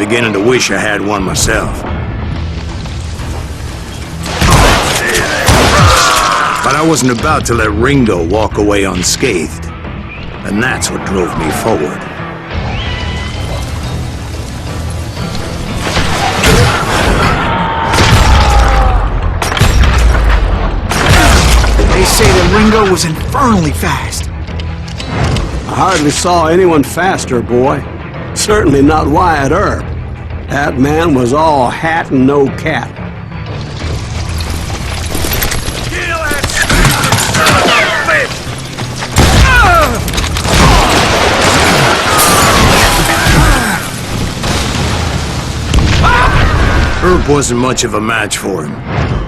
beginning to wish I had one myself. But I wasn't about to let Ringo walk away unscathed. And that's what drove me forward. They say that Ringo was infernally fast. I hardly saw anyone faster, boy. Certainly not Wyatt Earp. That man was all hat and no cap. Earp wasn't much of a match for him,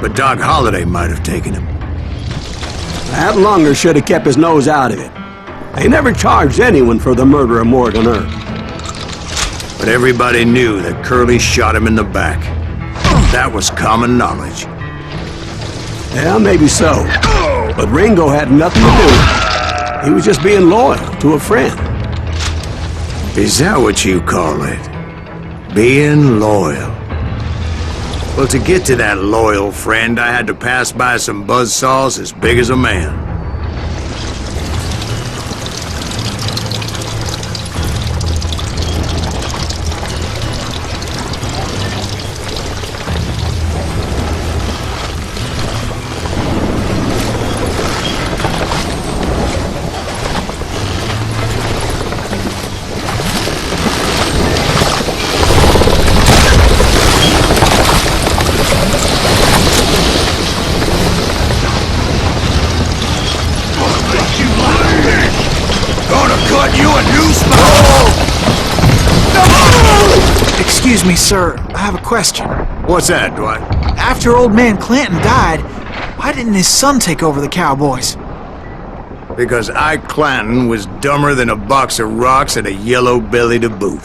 but Doc Holliday might have taken him. That Lunger should have kept his nose out of it. They never charged anyone for the murder of Morgan Earp. But everybody knew that Curly shot him in the back. That was common knowledge. Yeah, maybe so. But Ringo had nothing to do with it. He was just being loyal to a friend. Is that what you call it? Being loyal? Well, to get to that loyal friend, I had to pass by some buzzsaws as big as a man. Excuse me, sir. I have a question. What's that, Dwight? After old man Clanton died, why didn't his son take over the Cowboys? Because Ike Clanton was dumber than a box of rocks and a yellow belly to boot.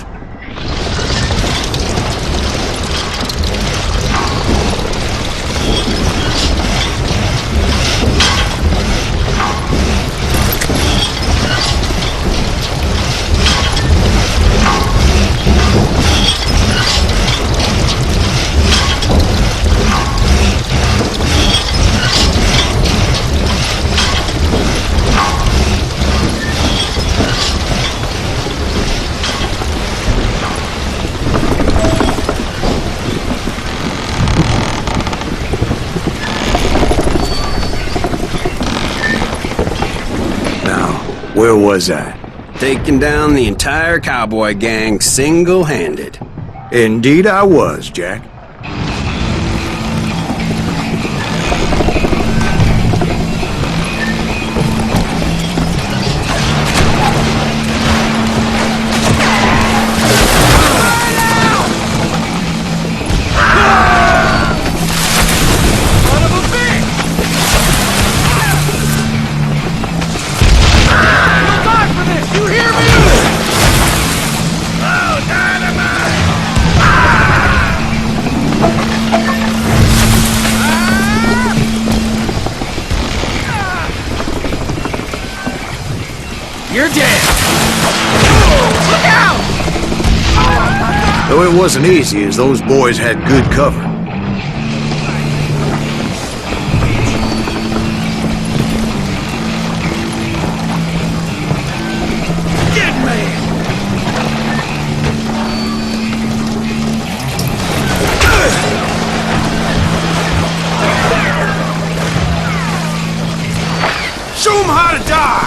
Where was I? Taking down the entire cowboy gang single-handed. Indeed I was, Jack. You're dead! Look out! Though it wasn't easy, as those boys had good cover. Dead man! Show 'em how to die!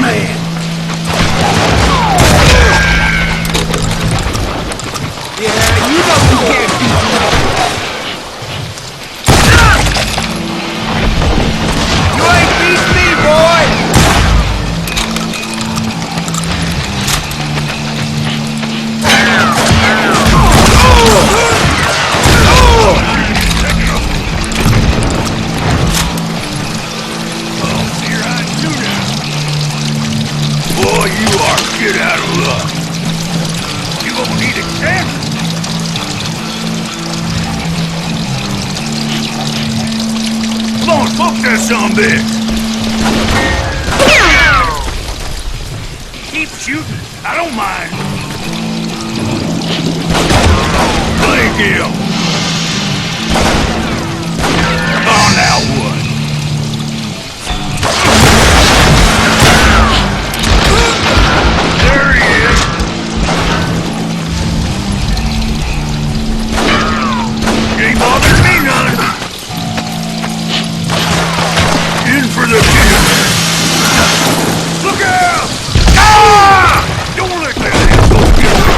man. Yeah, you know you can't beat me. You ain't beat me, boy! Boy, you are shit out of luck. You gonna need a check? Come on, book that sumbitch. Keep shooting. I don't mind. Blake him. Oh, now what? There he is! Ain't bothering me none! In for the kill! Look out! Ah! Don't let that asshole get me!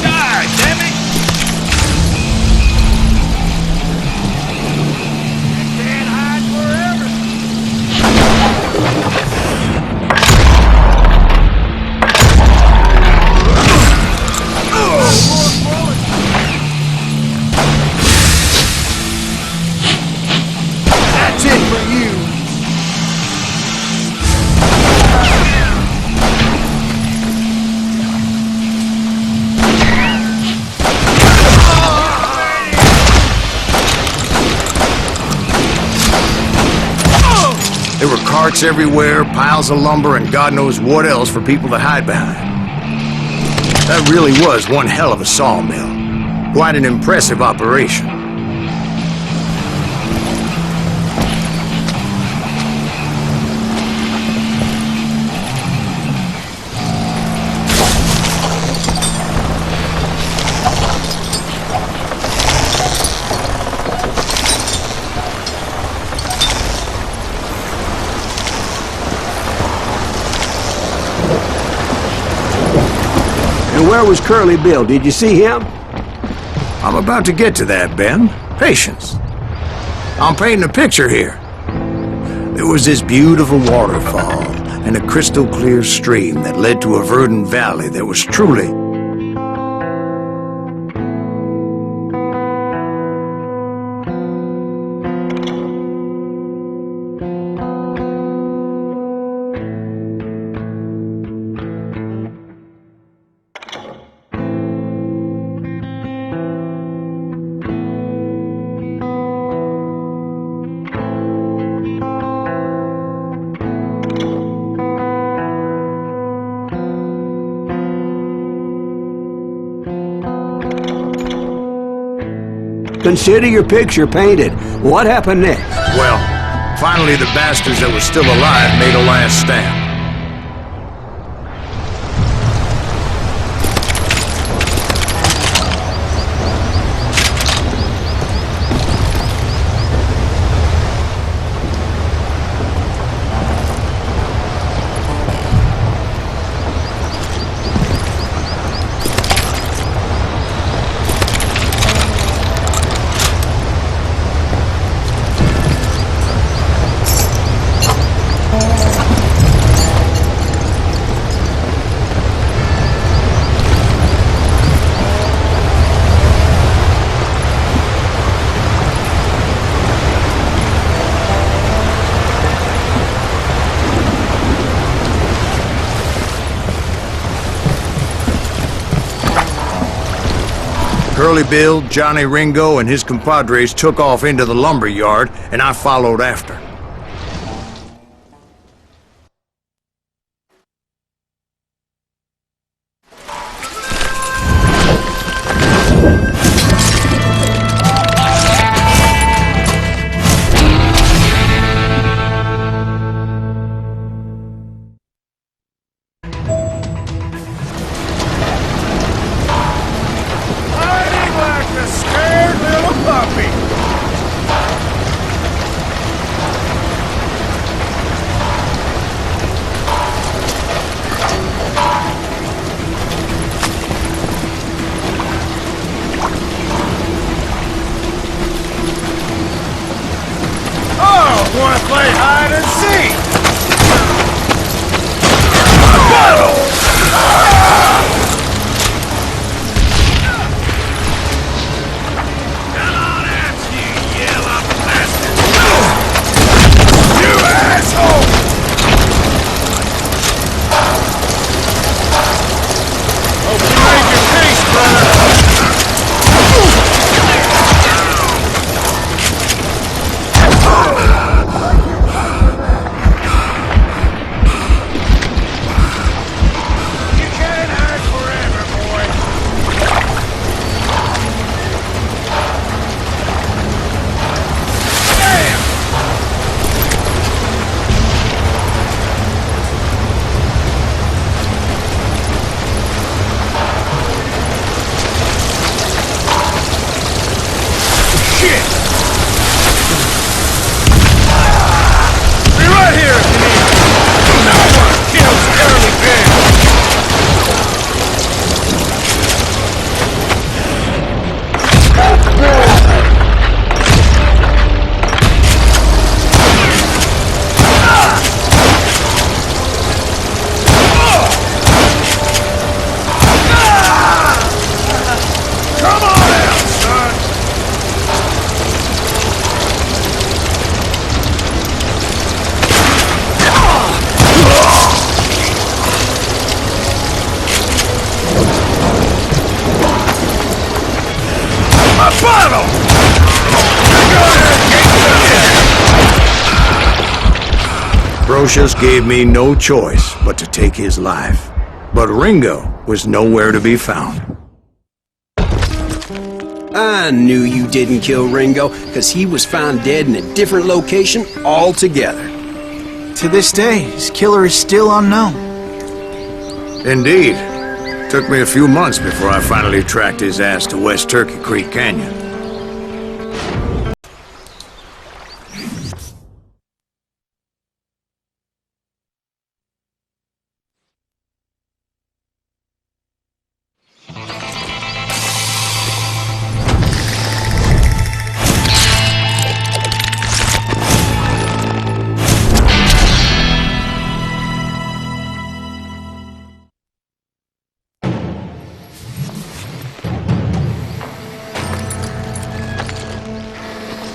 Die, damn it! You can't hide forever! That's it for you. There were carts everywhere, piles of lumber, and God knows what else for people to hide behind. That really was one hell of a sawmill. Quite an impressive operation. And where was Curly Bill? Did you see him? I'm about to get to that, Ben. Patience. I'm painting a picture here. There was this beautiful waterfall and a crystal clear stream that led to a verdant valley that was truly... Consider your picture painted. What happened next? Well, finally the bastards that were still alive made a last stand. Curly Bill, Johnny Ringo, and his compadres took off into the lumber yard, and I followed after. Want to play hide and seek? Come on out, you yellow bastard! You asshole! Hope you made your peace, brother! Brocious gave me no choice but to take his life. But Ringo was nowhere to be found. I knew you didn't kill Ringo, because he was found dead in a different location altogether. To this day, his killer is still unknown. Indeed. Took me a few months before I finally tracked his ass to West Turkey Creek Canyon.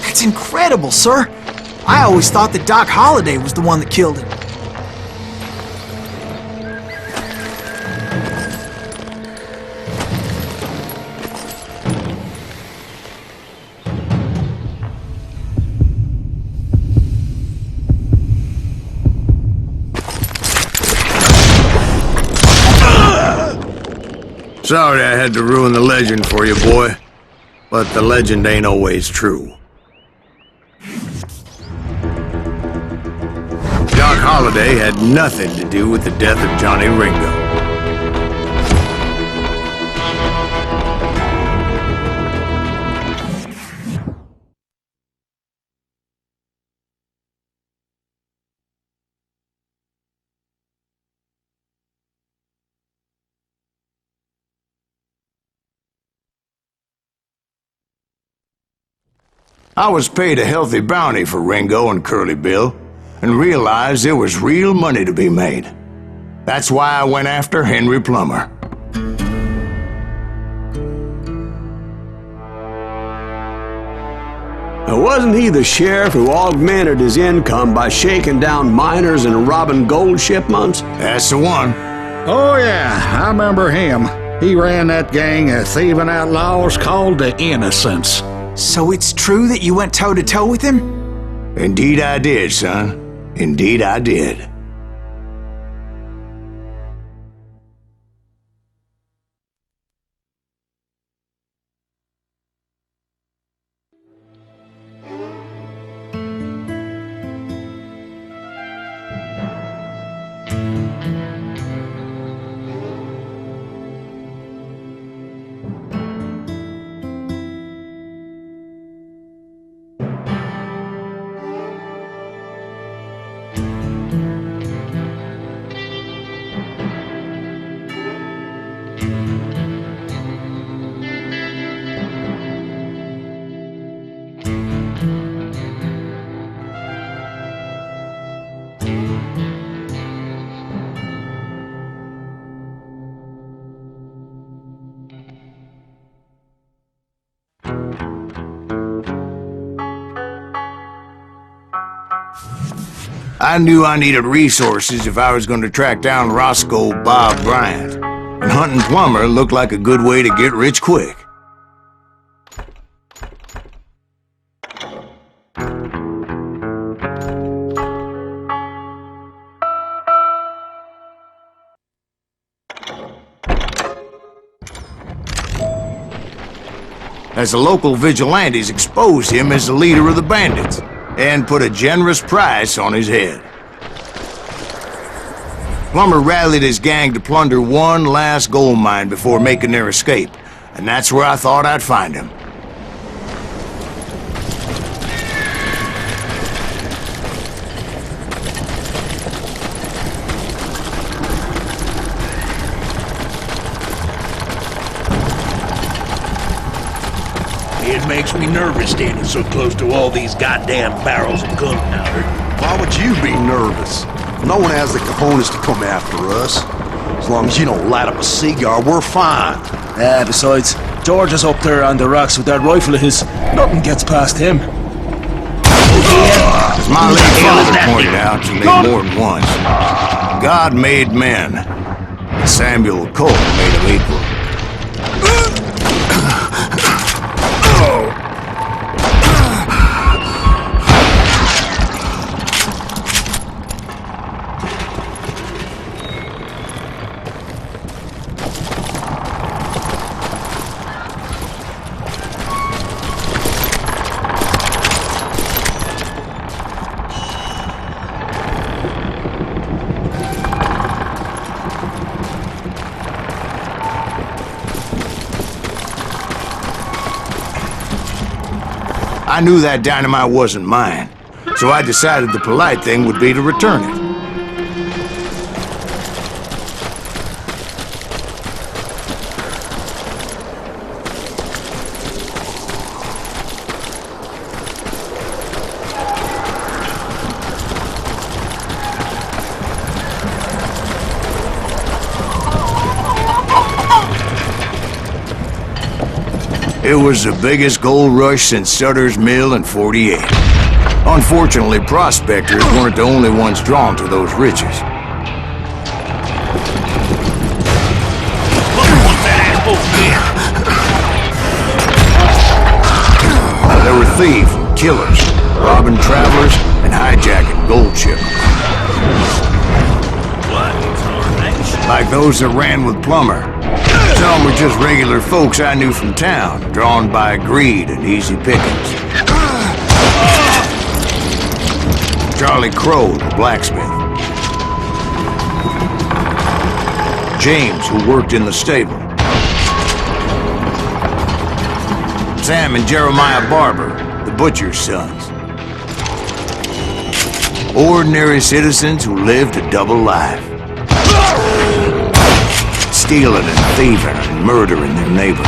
That's incredible, sir. I always thought that Doc Holliday was the one that killed him. Sorry I had to ruin the legend for you, boy. But the legend ain't always true. Doc Holliday had nothing to do with the death of Johnny Ringo. I was paid a healthy bounty for Ringo and Curly Bill, and realized there was real money to be made. That's why I went after Henry Plummer. Now, wasn't he the sheriff who augmented his income by shaking down miners and robbing gold shipments? That's the one. Oh yeah, I remember him. He ran that gang of thieving outlaws called the Innocents. So it's true that you went toe-to-toe with him? Indeed I did, son. Indeed I did. I knew I needed resources if I was going to track down Roscoe Bob Bryant. And hunting Plumber looked like a good way to get rich quick. As the local vigilantes exposed him as the leader of the bandits, and put a generous price on his head. Plummer rallied his gang to plunder one last gold mine before making their escape, and that's where I thought I'd find him. It makes me nervous standing so close to all these goddamn barrels of gunpowder. Why would you be nervous? No one has the cojones to come after us. As long as you don't light up a cigar, we're fine. Besides, George is up there on the rocks with that rifle of his. Nothing gets past him. As my late father pointed out to me more than once, God made men. Samuel Cole made them equal. I knew that dynamite wasn't mine, so I decided the polite thing would be to return it. It was the biggest gold rush since Sutter's Mill in '48. Unfortunately, prospectors weren't the only ones drawn to those riches. There were thieves and killers, robbing travelers and hijacking gold ships. Like those that ran with Plummer. Some were just regular folks I knew from town, drawn by greed and easy pickings. Charlie Crow, the blacksmith. James, who worked in the stable. Sam and Jeremiah Barber, the butcher's sons. Ordinary citizens who lived a double life. Stealing and thieving and murdering their neighbors.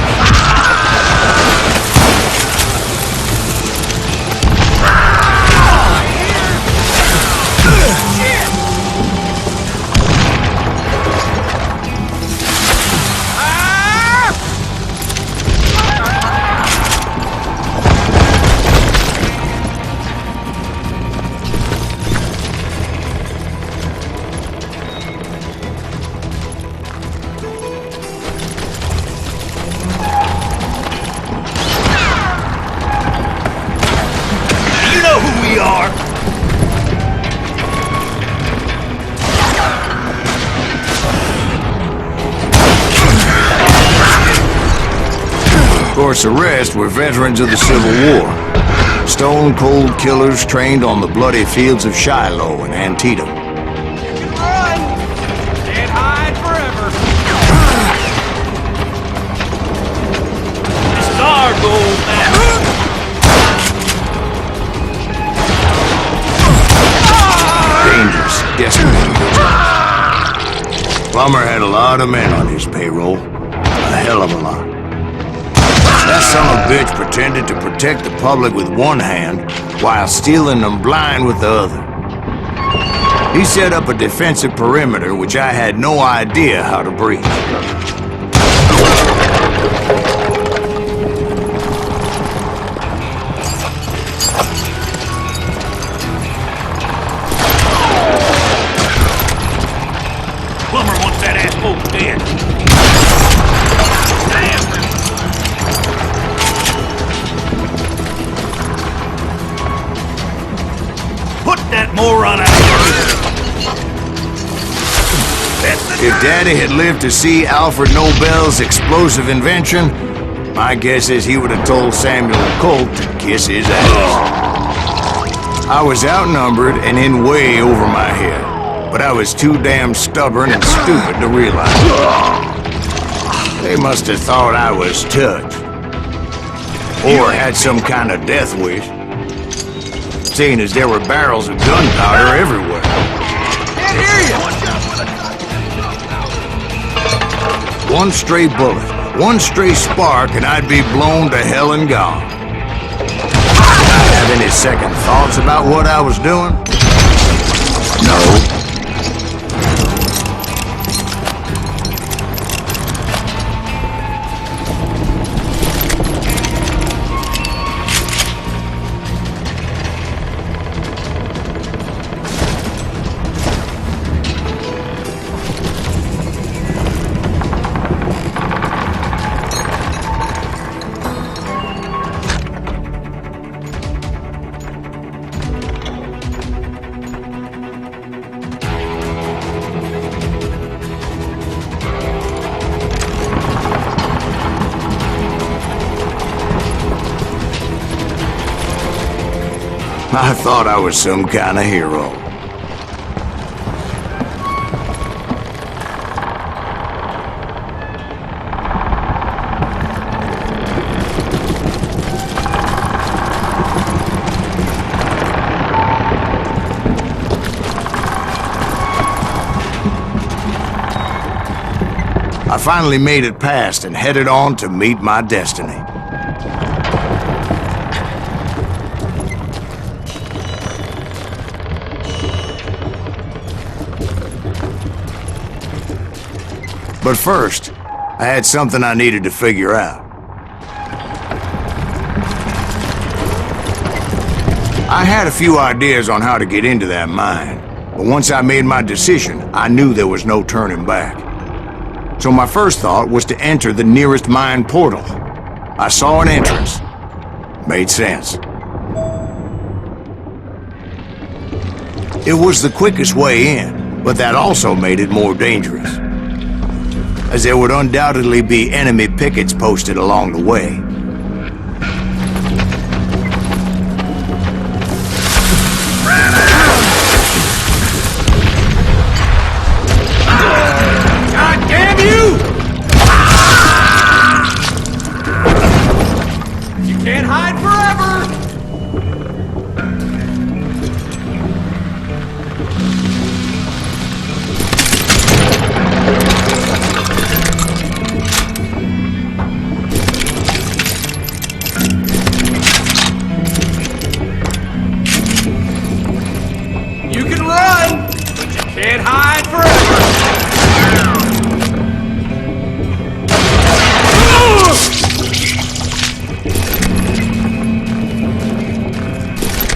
Of course, the rest were veterans of the Civil War. Stone-cold killers trained on the bloody fields of Shiloh and Antietam. Run! Can't hide forever. This is our gold now. Dangerous, desperate. Plummer had a lot of men on his payroll. A hell of a lot. That son of a bitch pretended to protect the public with one hand while stealing them blind with the other. He set up a defensive perimeter which I had no idea how to breach. Oh, damn. Damn! Put that moron out of here. If Daddy had lived to see Alfred Nobel's explosive invention, my guess is he would have told Samuel Colt to kiss his ass. I was outnumbered and in way over my head, but I was too damn stubborn and stupid to realize it. They must have thought I was touched. Or had some kind of death wish, seeing as there were barrels of gunpowder everywhere. Can't hear you! One stray bullet, one stray spark, and I'd be blown to hell and gone. Did I have any second thoughts about what I was doing? No. I thought I was some kind of hero. I finally made it past and headed on to meet my destiny. But first, I had something I needed to figure out. I had a few ideas on how to get into that mine, but once I made my decision, I knew there was no turning back. So my first thought was to enter the nearest mine portal. I saw an entrance. Made sense. It was the quickest way in, but that also made it more dangerous, as there would undoubtedly be enemy pickets posted along the way. God damn you! You can't hide forever! You can run, but you can't hide forever!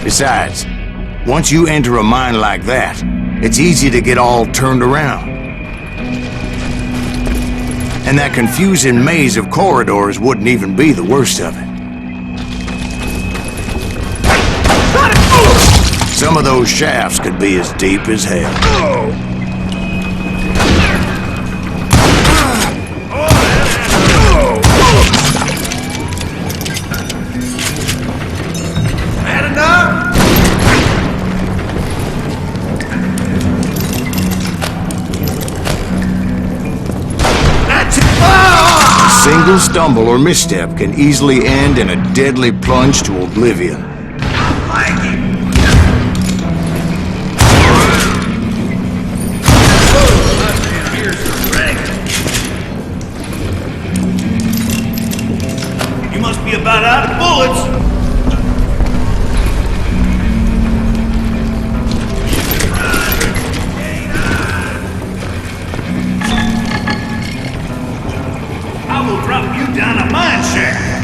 Besides, once you enter a mine like that, it's easy to get all turned around. And that confusing maze of corridors wouldn't even be the worst of it. Some of those shafts could be as deep as hell. Had enough? That's it! A single stumble or misstep can easily end in a deadly plunge to oblivion. You must be about out of bullets. I will drop you down a mine shaft.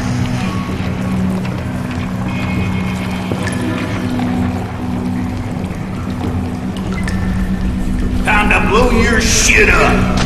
Time to blow your shit up.